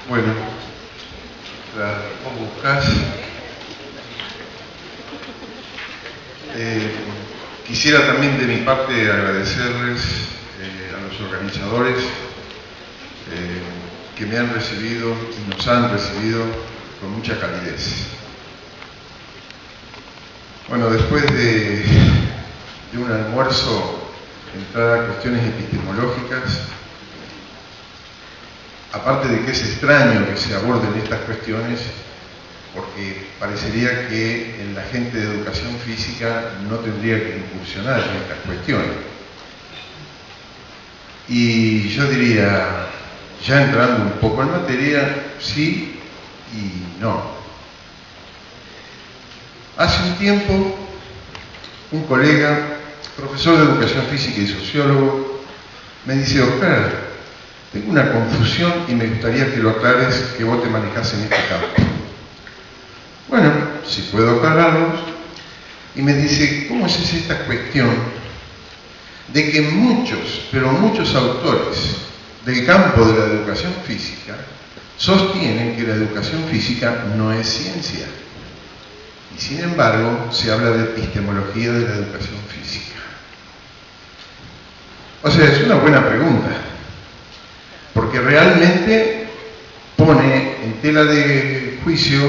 Bueno, vos buscás. Quisiera también de mi parte agradecerles a los organizadores que me han recibido y nos han recibido con mucha calidez. Bueno, después de un almuerzo entrar a cuestiones epistemológicas, aparte de que es extraño que se aborden estas cuestiones, porque parecería que la gente de educación física no tendría que incursionar en estas cuestiones. Y yo diría, ya entrando un poco en materia, sí y no. Hace un tiempo, un colega, profesor de educación física y sociólogo, me dice: Oscar, tengo una confusión y me gustaría que lo aclares, que vos te manejás en este campo. Bueno, si puedo aclararlos. Y me dice: ¿cómo es esta cuestión de que muchos, pero muchos autores del campo de la educación física sostienen que la educación física no es ciencia? Y sin embargo, se habla de epistemología de la educación física. O sea, es una buena pregunta, porque realmente pone en tela de juicio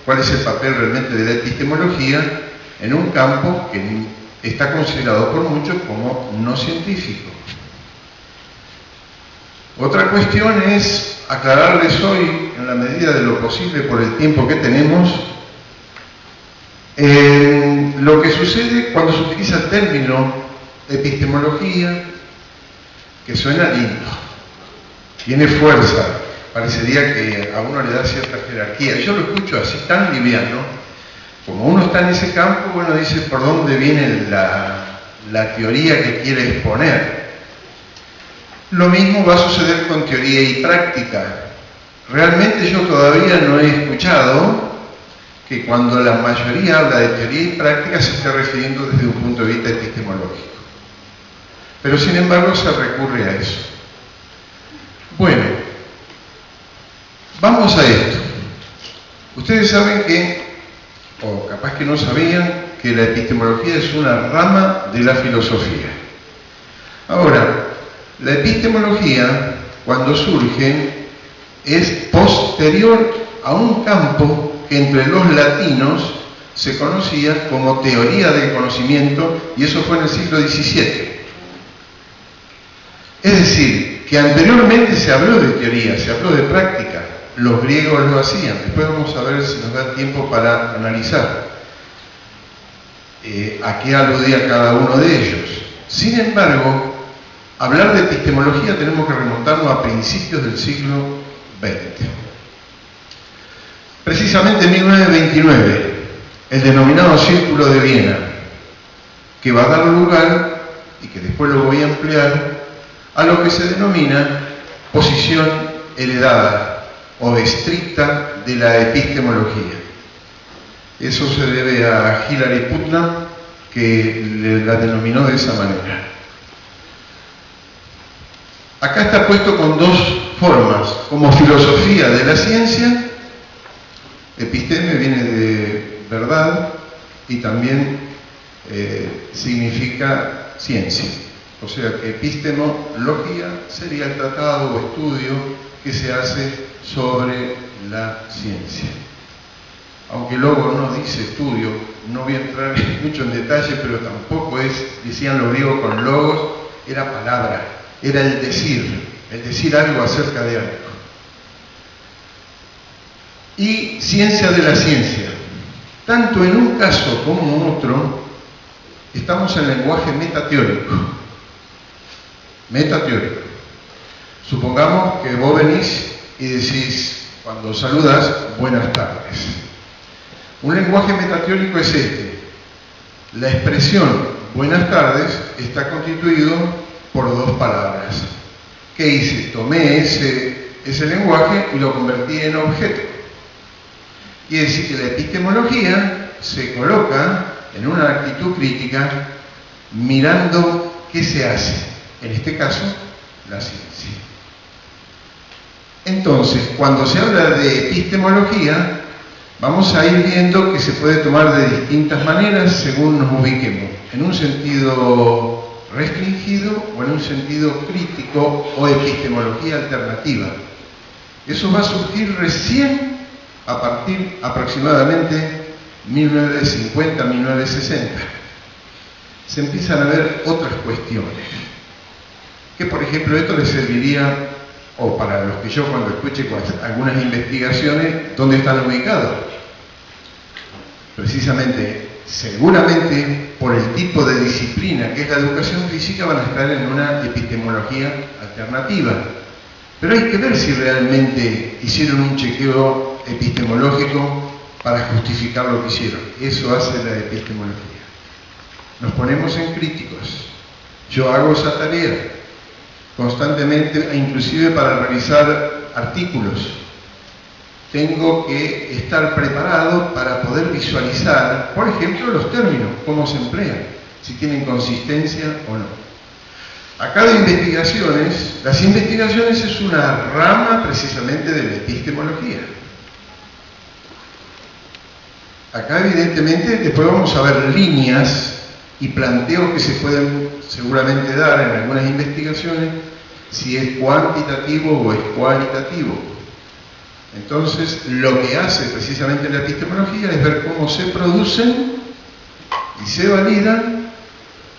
cuál es el papel realmente de la epistemología en un campo que está considerado por muchos como no científico. Otra cuestión es aclararles hoy, en la medida de lo posible por el tiempo que tenemos, lo que sucede cuando se utiliza el término epistemología, que suena lindo, tiene fuerza, parecería que a uno le da cierta jerarquía. Yo lo escucho así tan liviano, como uno está en ese campo, bueno, dice por dónde viene la teoría que quiere exponer. Lo mismo va a suceder con teoría y práctica. Realmente yo todavía no he escuchado que cuando la mayoría habla de teoría y práctica se esté refiriendo desde un punto de vista epistemológico. Pero sin embargo se recurre a eso. Bueno, vamos a esto. Ustedes saben que, o capaz que no sabían, que la epistemología es una rama de la filosofía. Ahora, la epistemología, cuando surge, es posterior a un campo que entre los latinos se conocía como teoría del conocimiento, y eso fue en el siglo XVII. Es decir, que anteriormente se habló de teoría, se habló de práctica. Los griegos lo hacían. Después vamos a ver si nos da tiempo para analizar a qué aludía cada uno de ellos. Sin embargo, hablar de epistemología tenemos que remontarnos a principios del siglo XX. Precisamente en 1929, el denominado Círculo de Viena, que va a dar lugar, y que después lo voy a emplear, a lo que se denomina posición heredada o estricta de la epistemología. Eso se debe a Hilary Putnam, que la denominó de esa manera. Acá está puesto con dos formas, como filosofía de la ciencia. Episteme viene de verdad y también significa ciencia. O sea que epistemología sería el tratado o estudio que se hace sobre la ciencia. Aunque luego no dice estudio, no voy a entrar mucho en detalle, pero tampoco es, decían los griegos con logos, era palabra, era el decir algo acerca de algo. Y ciencia de la ciencia. Tanto en un caso como en otro, estamos en lenguaje metateórico. Metateórico. Supongamos que vos venís y decís, cuando saludas, buenas tardes. Un lenguaje metateórico es este. La expresión buenas tardes está constituido por dos palabras. ¿Qué hice? Tomé ese lenguaje y lo convertí en objeto. Quiere decir que la epistemología se coloca en una actitud crítica mirando qué se hace. En este caso, la ciencia. Entonces, cuando se habla de epistemología, vamos a ir viendo que se puede tomar de distintas maneras según nos ubiquemos, en un sentido restringido o en un sentido crítico o epistemología alternativa. Eso va a surgir recién a partir aproximadamente 1950-1960. Se empiezan a ver otras cuestiones, que por ejemplo esto les serviría, o para los que yo cuando escuche algunas investigaciones, ¿dónde están ubicados? Precisamente, seguramente por el tipo de disciplina que es la educación física van a estar en una epistemología alternativa. Pero hay que ver si realmente hicieron un chequeo epistemológico para justificar lo que hicieron. Eso hace la epistemología. Nos ponemos en críticos. Yo hago esa tarea constantemente, inclusive para revisar artículos. Tengo que estar preparado para poder visualizar, por ejemplo, los términos, cómo se emplean, si tienen consistencia o no. Acá de investigaciones, las investigaciones es una rama precisamente de la epistemología. Acá evidentemente después vamos a ver líneas y planteos que se pueden seguramente dar en algunas investigaciones, si es cuantitativo o es cualitativo. Entonces, lo que hace precisamente la epistemología es ver cómo se producen y se validan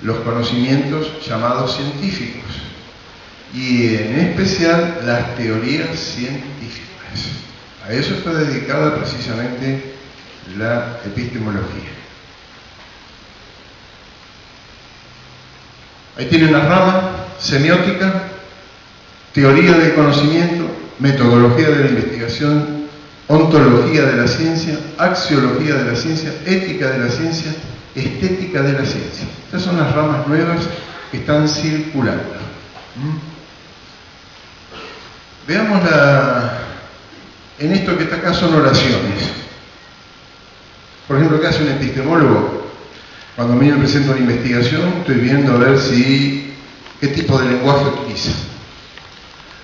los conocimientos llamados científicos, y en especial las teorías científicas. A eso está dedicada precisamente la epistemología. Ahí tiene una rama: semiótica, teoría del conocimiento, metodología de la investigación, ontología de la ciencia, axiología de la ciencia, ética de la ciencia, estética de la ciencia. Estas son las ramas nuevas que están circulando. Veamos en esto que está acá son oraciones. Por ejemplo, ¿qué hace un epistemólogo? Cuando a mí me presento una investigación, estoy viendo a ver qué tipo de lenguaje utiliza.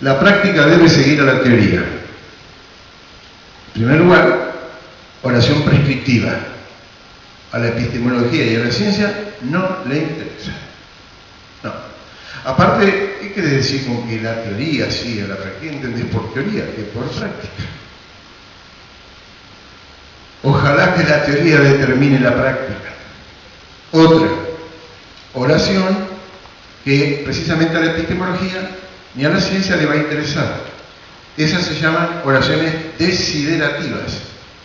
La práctica debe seguir a la teoría. En primer lugar, oración prescriptiva. A la epistemología y a la ciencia no le interesa. No. Aparte, ¿qué quiere decir con que la teoría sigue a la práctica? ¿Qué entendés por teoría? Que por práctica. Ojalá que la teoría determine la práctica. Otra oración que precisamente a la epistemología ni a la ciencia le va a interesar. Esas se llaman oraciones desiderativas.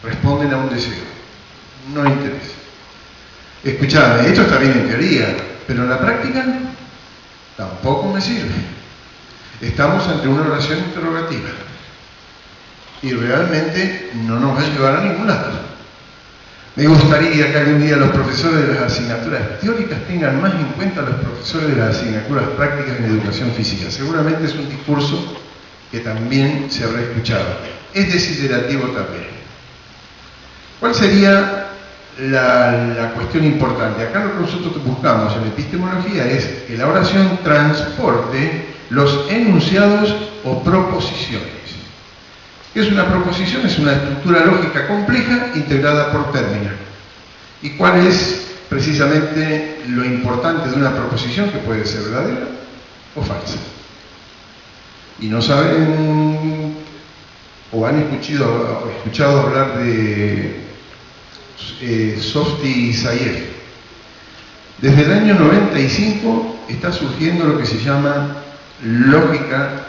Responden a un deseo. No interesa. Escuchadme, esto está bien en teoría, pero en la práctica tampoco me sirve. Estamos ante una oración interrogativa y realmente no nos va a llevar a ningún lado. Me gustaría que algún día los profesores de las asignaturas teóricas tengan más en cuenta a los profesores de las asignaturas prácticas en educación física. Seguramente es un discurso que también se habrá escuchado. Es desiderativo también. ¿Cuál sería la cuestión importante? Acá lo que nosotros buscamos en la epistemología es que la oración transporte los enunciados o proposiciones. ¿Qué es una proposición? Es una estructura lógica compleja integrada por términos. ¿Y cuál es precisamente lo importante de una proposición? Que puede ser verdadera o falsa. Y no saben o han escuchado hablar de Softy y Sayer. Desde el año 95 está surgiendo lo que se llama lógica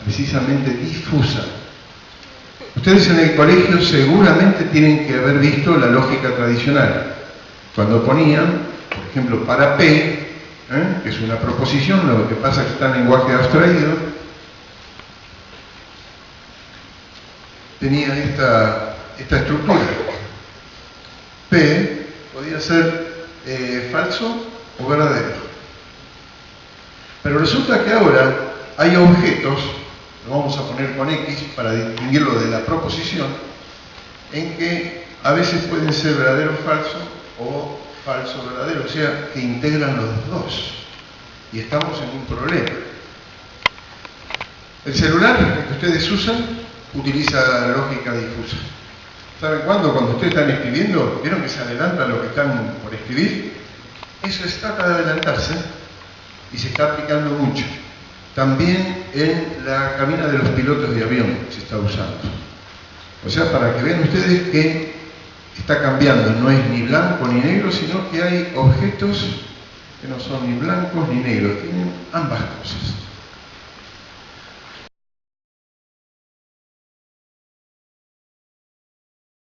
precisamente difusa. Ustedes en el colegio seguramente tienen que haber visto la lógica tradicional. Cuando ponían, por ejemplo, para P, que es una proposición, lo que pasa es que está en lenguaje abstraído, tenía esta estructura. P podía ser falso o verdadero. Pero resulta que ahora hay objetos, lo vamos a poner con X para distinguirlo de la proposición, en que a veces pueden ser verdadero o falso, o falso o verdadero, o sea, que integran los dos. Y estamos en un problema. El celular que ustedes usan utiliza la lógica difusa. ¿Saben cuándo? Cuando ustedes están escribiendo, ¿vieron que se adelanta lo que están por escribir? Eso es trata de adelantarse y se está aplicando mucho. También en la cabina de los pilotos de avión se está usando. O sea, para que vean ustedes que está cambiando, no es ni blanco ni negro, sino que hay objetos que no son ni blancos ni negros, tienen ambas cosas.